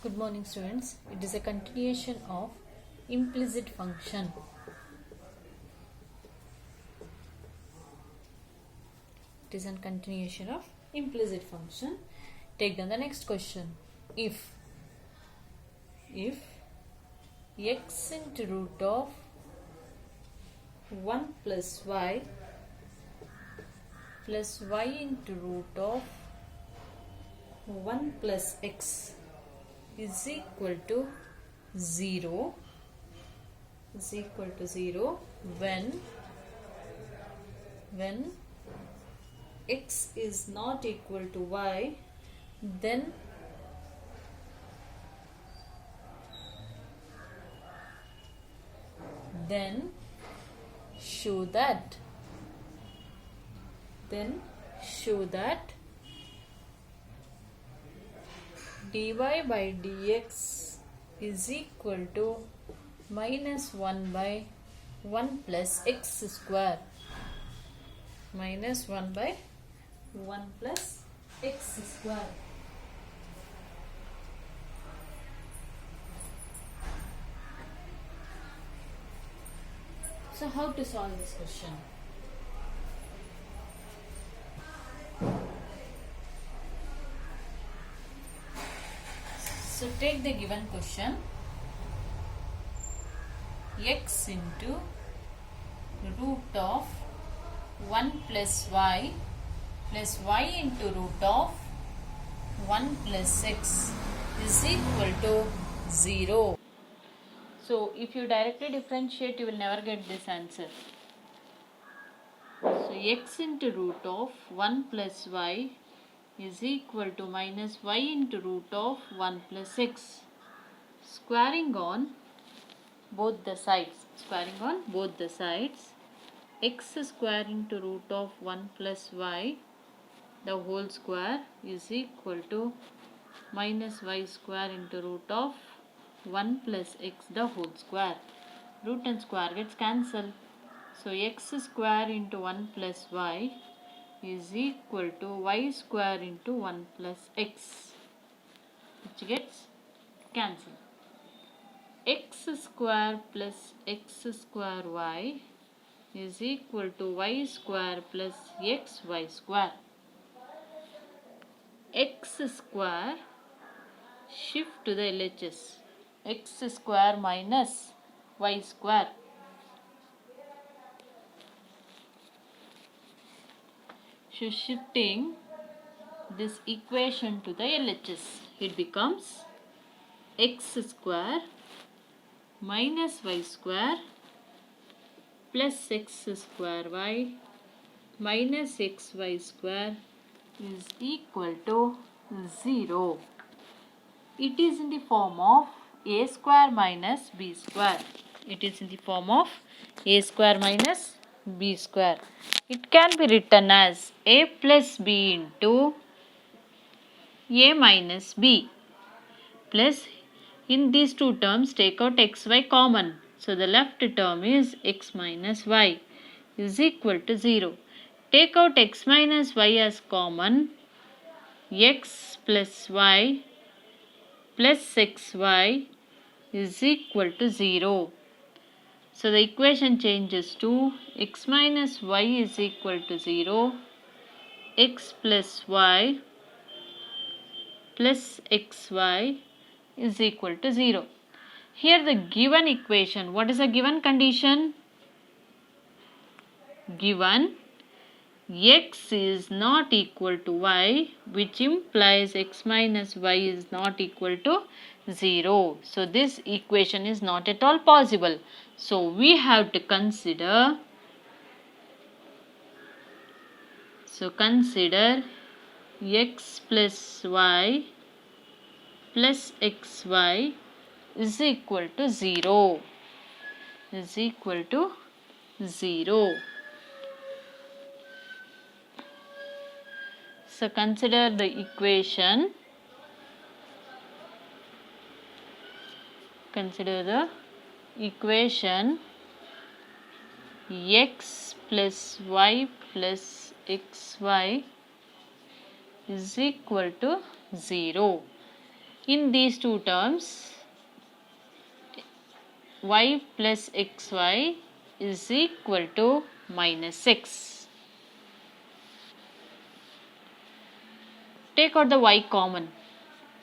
Good morning, students. It is a continuation of implicit function. It is a continuation of implicit function. Take down the next question. If x into root of 1 plus y into root of 1 plus x is equal to 0 when x is not equal to y, then show that dy by dx is equal to minus 1 by 1 plus x square. Minus 1 by 1 plus x square. So how to solve this question? So take the given question, x into root of 1 plus y into root of 1 plus x is equal to 0. So if you directly differentiate, you will never get this answer. So x into root of 1 plus y is equal to minus y into root of 1 plus x. Squaring on both the sides. X square into root of 1 plus y the whole square is equal to minus y square into root of 1 plus x the whole square. Root and square gets cancelled. So x square into 1 plus y is equal to y square into 1 plus x, which gets cancelled. X square plus x square y is equal to y square plus xy square. X square shift to the LHS. X square minus y square. So shifting this equation to the LHS, it becomes x square minus y square plus x square y minus xy square is equal to 0. It is in the form of a square minus b square. It can be written as a plus b into a minus b, plus in these two terms take out xy common. So the left term is x minus y is equal to 0. Take out x minus y as common. X plus y plus xy is equal to 0. So the equation changes to x minus y is equal to 0, x plus y plus xy is equal to 0. Here the given equation, what is the given condition? Given x is not equal to y, which implies x minus y is not equal to 0. So this equation is not at all possible. So we have to consider x plus y plus xy is equal to 0. So consider the equation. X plus y plus xy is equal to 0. In these two terms, y plus xy is equal to minus x. Take out the y common.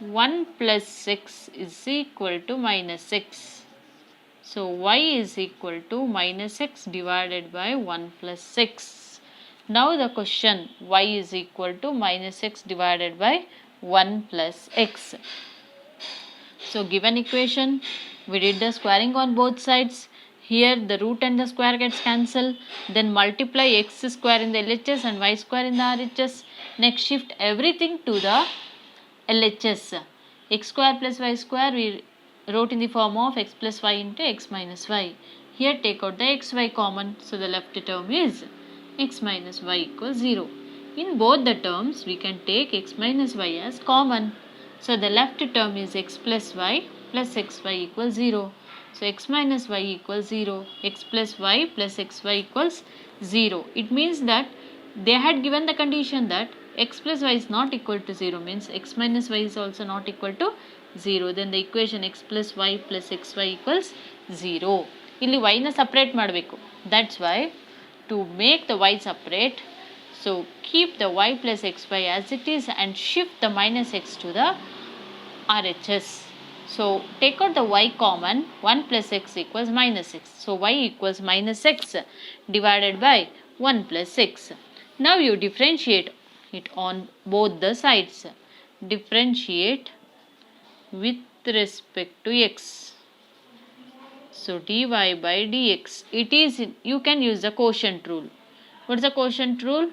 1 plus x is equal to minus x. So y is equal to minus x divided by 1 plus x. Now the question, y is equal to minus x divided by 1 plus x. So given equation, we did the squaring on both sides. Here the root and the square gets cancelled. Then multiply x square in the LHS and y square in the RHS. Next shift everything to the LHS. X square plus y square we wrote in the form of x plus y into x minus y. Here take out the xy common. So the left term is x minus y equals 0. In both the terms we can take x minus y as common. So the left term is x plus xy equals 0. So x minus y equals 0. X plus y plus xy equals 0. It means that they had given the condition that x plus y is not equal to 0, means x minus y is also not equal to 0. Then the equation x plus y plus xy equals 0. ಇಲ್ಲಿ y ನ separate ಮಾಡಬೇಕು. That's why to make the y separate, so keep the y plus xy as it is and shift the minus x to the RHS. So take out the y common. 1 plus x equals minus x. So y equals minus x divided by 1 plus x. Now you differentiate it on both the sides. Differentiate with respect to x. So dy by dx. It is, you can use the quotient rule. What is the quotient rule?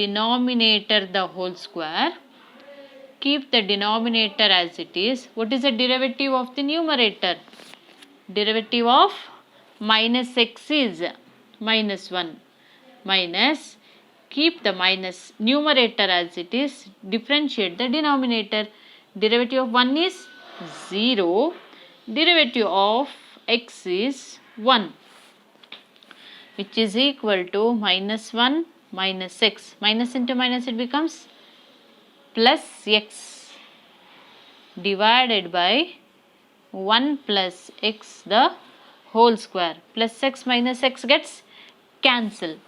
Denominator the whole square. Keep the denominator as it is. What is the derivative of the numerator? Derivative of minus x is minus 1. Minus, keep the minus numerator as it is. Differentiate the denominator. Derivative of 1 is 0. Derivative of x is 1, which is equal to minus 1 minus x. Minus into minus it becomes plus x divided by 1 plus x the whole square. Plus x minus x gets cancelled.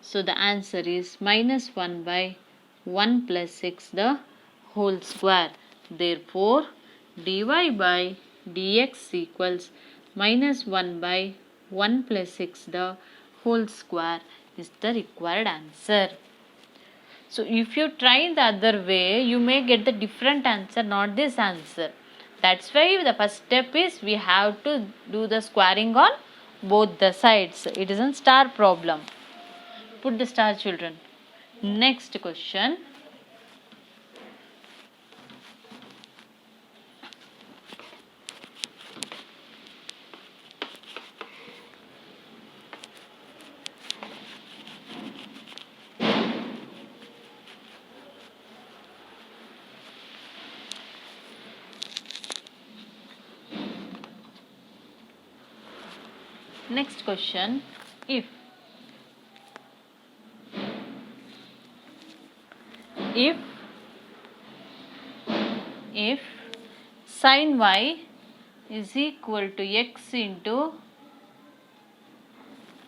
So the answer is minus 1 by 1 plus x the whole square. Therefore, dy by dx equals minus 1 by 1 plus x the whole square is the required answer. So if you try the other way, you may get the different answer, not this answer. That's why the first step is we have to do the squaring on both the sides. It is a star problem. Put the star, children. Next question. Next question. If sin y is equal to x into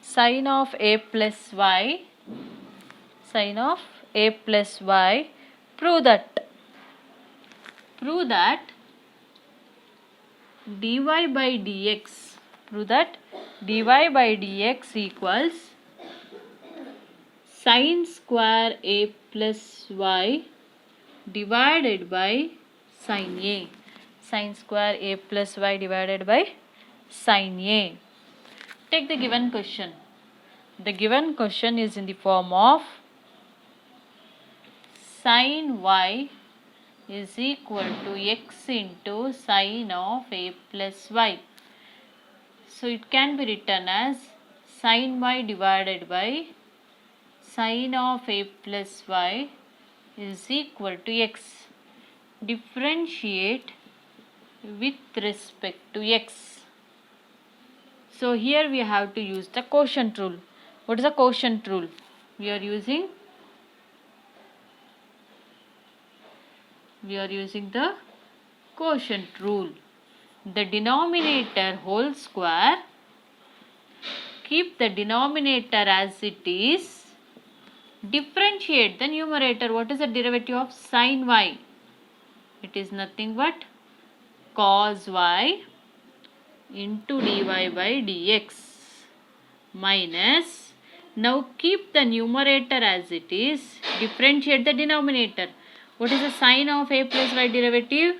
sin of a plus y, prove that dy by dx equals sin square a plus y divided by sin a. Sin square a plus y divided by sin a. Take the given question. The given question is in the form of sin y is equal to x into sin of a plus y. So it can be written as sin y divided by sin of a plus y is equal to x. Differentiate with respect to x. So here we have to use the quotient rule. What is the quotient rule? We are using the Quotient rule. The denominator whole square, keep the denominator as it is, differentiate the numerator. What is the derivative of sin y? It is nothing but cos y into dy by dx minus, now keep the numerator as it is, differentiate the denominator. What is the sign of a plus y derivative?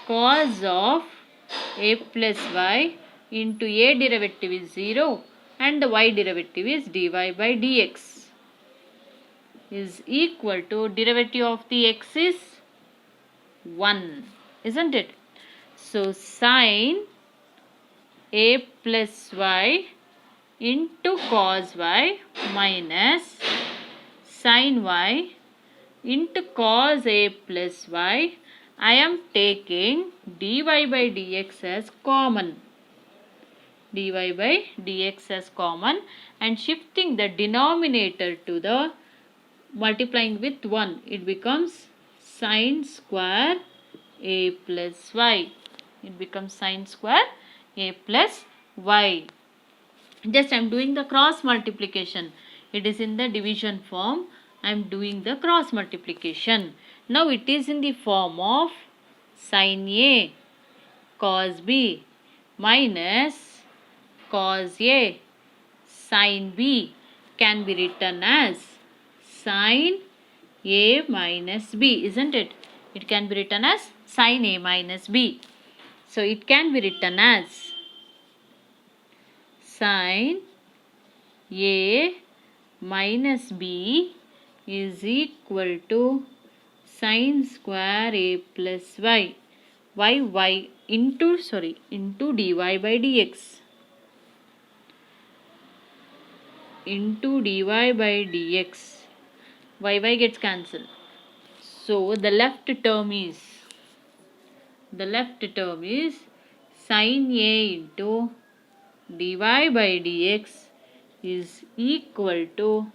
Cos of a plus y into a derivative is 0 and the y derivative is dy by dx is equal to derivative of the x is 1, isn't it? So sin a plus y into cos y minus sin y into cos a plus y. I am taking dy by dx as common. Dy by dx as common and shifting the denominator to the multiplying with 1. It becomes sin square a plus y. It becomes sin square a plus y. Just I am doing the cross multiplication. It is in the division form. I am doing the cross multiplication. Now it is in the form of sin A cos B minus cos A sin B can be written as sin A minus B, isn't it? It can be written as sin A minus B. So it can be written as sin A minus B is equal to sin square A plus y into dy by dx into dy by dx. Y gets cancelled. So the left term is sin A into dy by dx is equal to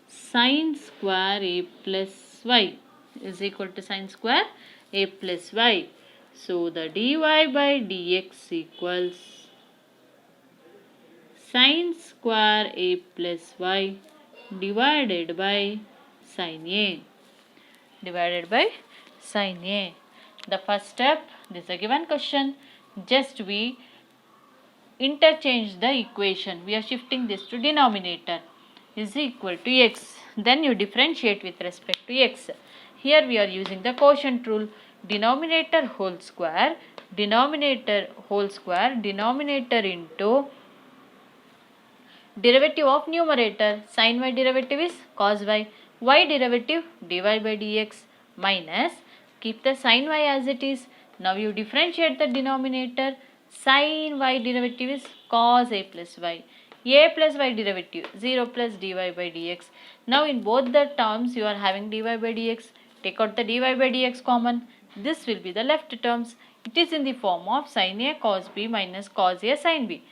sin square A plus y is equal to sin square A plus y. So the dy by dx equals sin square A plus y divided by sin A. The first step, this is a given question. Just we interchange the equation. We are shifting this to denominator is equal to x. Then you differentiate with respect to x. Here we are using the quotient rule. Denominator whole square into derivative of numerator. Sin y derivative is cos y. Y derivative dy by dx minus, keep the sin y as it is. Now you differentiate the denominator. Sin y derivative is cos a plus y. A plus y derivative 0 plus dy by dx. Now in both the terms you are having dy by dx. Take out the dy by dx common. This will be the left terms. It is in the form of sin a cos b minus cos a sin b.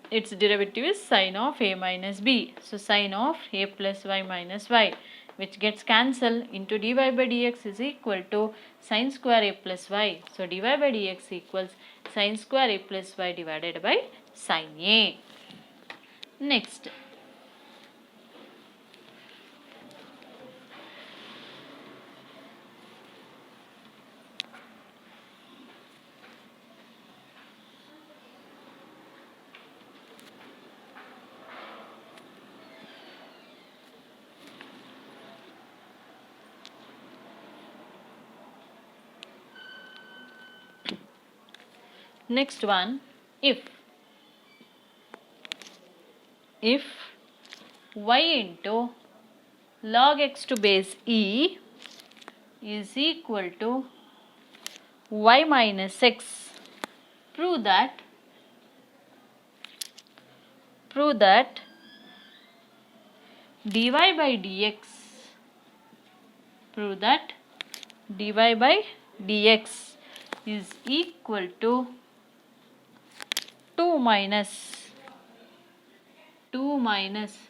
Its derivative is sin of a minus b. So sin of a plus y minus y, which gets cancelled into dy by dx is equal to sin square a plus y. So dy by dx equals sin square a plus y divided by sin a. Next, one, if y into log x to base e is equal to y minus x, prove that dy by dx is equal to 2 minus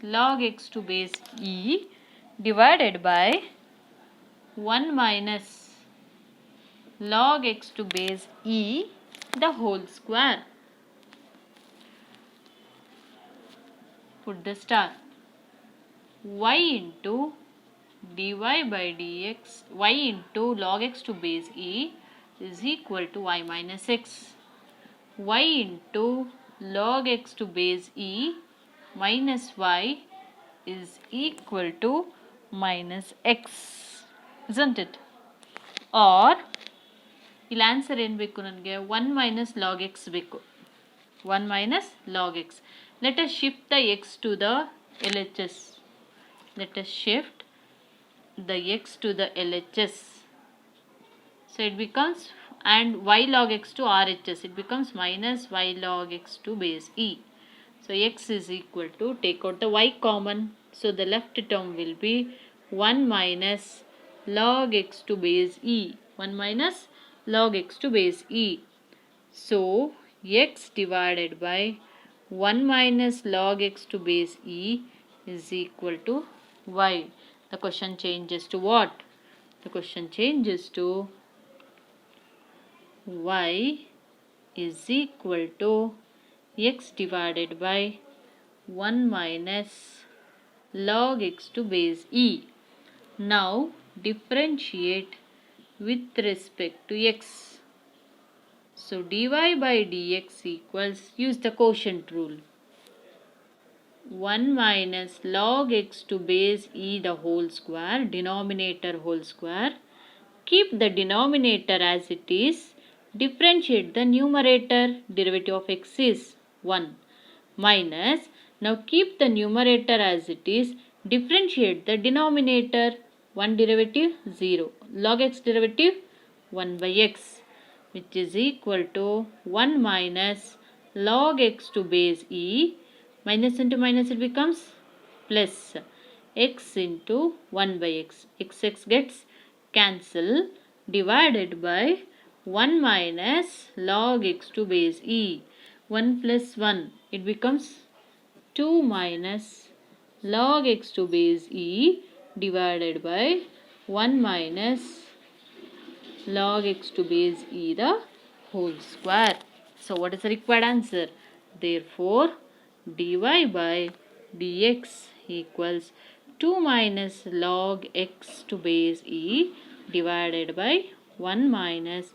log x to base e divided by 1 minus log x to base e the whole square. Put the star. Y into dy by dx, y into log x to base e is equal to y minus x. Y into log x to base e minus y is equal to minus x, isn't it? Or ಇಲ್ಲಿ answer ಏನು ಬೇಕು ನನಗೆ 1 minus log x ಬೇಕು. 1 minus log x. Let us shift the x to the LHS. Let us shift the x to the LHS. So it becomes, and y log x to RHS. It becomes minus y log x to base e. So x is equal to, take out the y common. So the left term will be 1 minus log x to base e. 1 minus log x to base e. So x divided by 1 minus log x to base e is equal to y. The question changes to what? The question changes to y is equal to x divided by 1 minus log x to base e. Now differentiate with respect to x. So dy by dx equals, use the quotient rule, 1 minus log x to base e the whole square, denominator whole square. Keep the denominator as it is. Differentiate the numerator. Derivative of x is 1 minus. Now keep the numerator as it is. Differentiate the denominator. 1 derivative 0. Log x derivative 1 by x, which is equal to 1 minus log x to base e. Minus into minus it becomes plus x into 1 by x. X gets cancel, divided by 1 minus log x to base e. 1 plus 1, it becomes 2 minus log x to base e divided by 1 minus log x to base e the whole square. So what is the required answer? Therefore dy by dx equals 2 minus log x to base e divided by 1 minus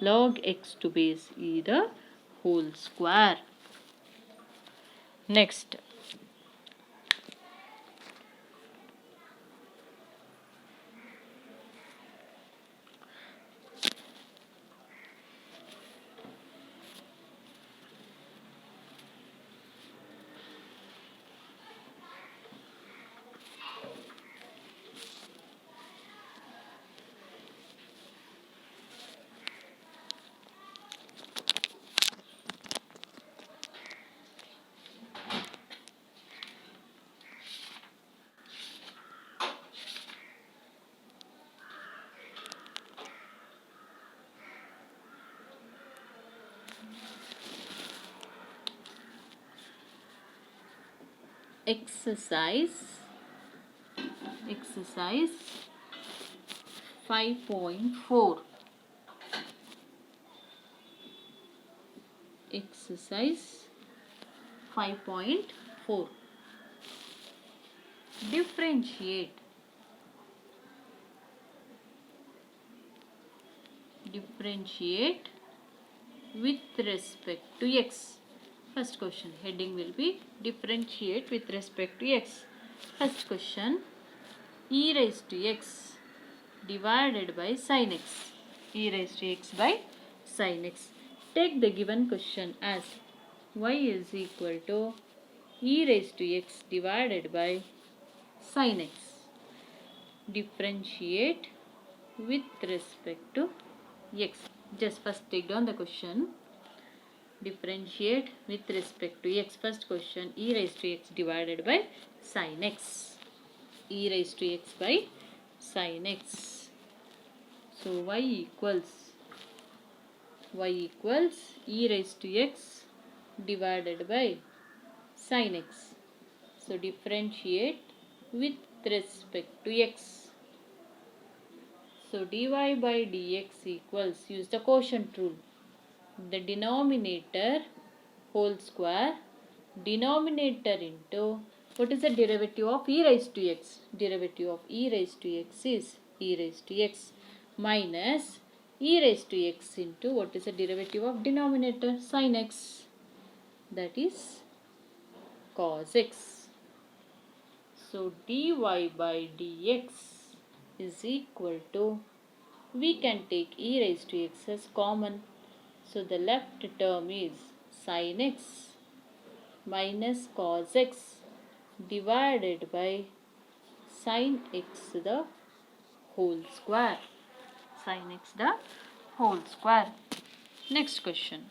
log x to base e the whole square. Next, exercise 5.4. Exercise 5.4. Differentiate with respect to x. First question, heading will be differentiate with respect to x. First question, e raised to x divided by sin x. E raised to x by sin x. Take the given question as y is equal to e raised to x divided by sin x. Differentiate with respect to x. Just first take down the question. Differentiate with respect to x. First question, e raised to x divided by sin x. E raised to x by sin x. So y equals e raised to x divided by sin x. So differentiate with respect to x. So dy by dx equals, use the quotient rule. The denominator whole square, denominator into, what is the derivative of e raised to x? Derivative of e raised to x is e raised to x minus e raised to x into, what is the derivative of denominator? Sin x, that is cos x. So dy by dx is equal to, we can take e raised to x as common. So the left term is sin x minus cos x divided by sin x the whole square. Sin x the whole square. Next question.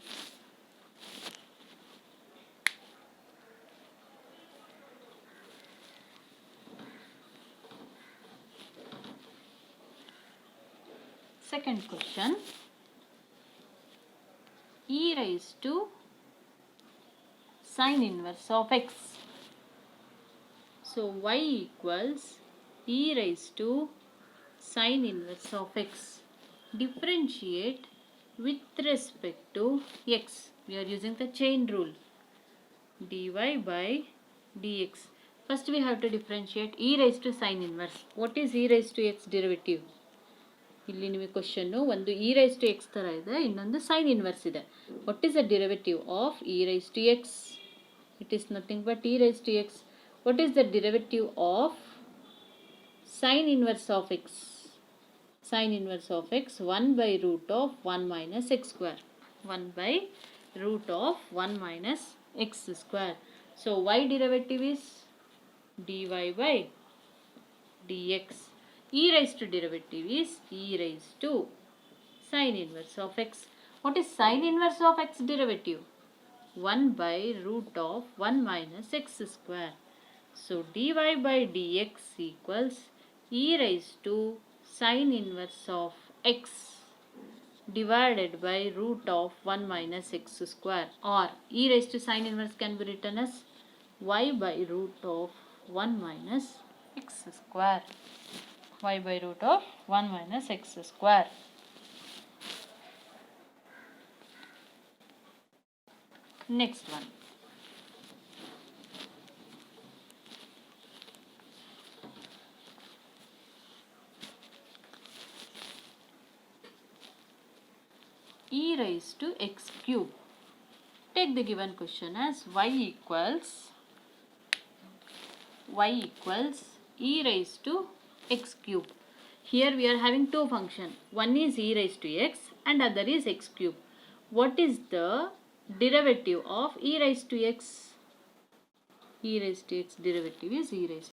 Second question. E raised to sin inverse of x. So y equals e raised to sin inverse of x. Differentiate with respect to x. We are using the chain rule. Dy by dx. First we have to differentiate e raised to sin inverse. What is e raised to x derivative? ಇಲ್ಲಿ ನಿಮಗೆ question ಒಂದು e raised to x ತರ ಇದೆ, ಇನ್ನೊಂದು sin inverse ಇದೆ. What is the derivative of e raised to x? It is nothing but e raised to x. What is the derivative of sin inverse of x? Sin inverse of x, 1 by root of 1 minus x square. 1 by root of 1 minus x square. So y derivative is dy by dx. E raised to derivative is e raised to sin inverse of x. What is sin inverse of x derivative? 1 by root of 1 minus x square. So dy by dx equals e raised to sin inverse of x divided by root of 1 minus x square, or e raised to sin inverse can be written as y by root of 1 minus x square. Y by root of 1 minus x square. Next one. E raised to x cube. Take the given question as y equals e raised to x cube. Here we are having two functions. One is e raised to x and other is x cube. What is the derivative of e raised to x? E raised to x derivative is e raised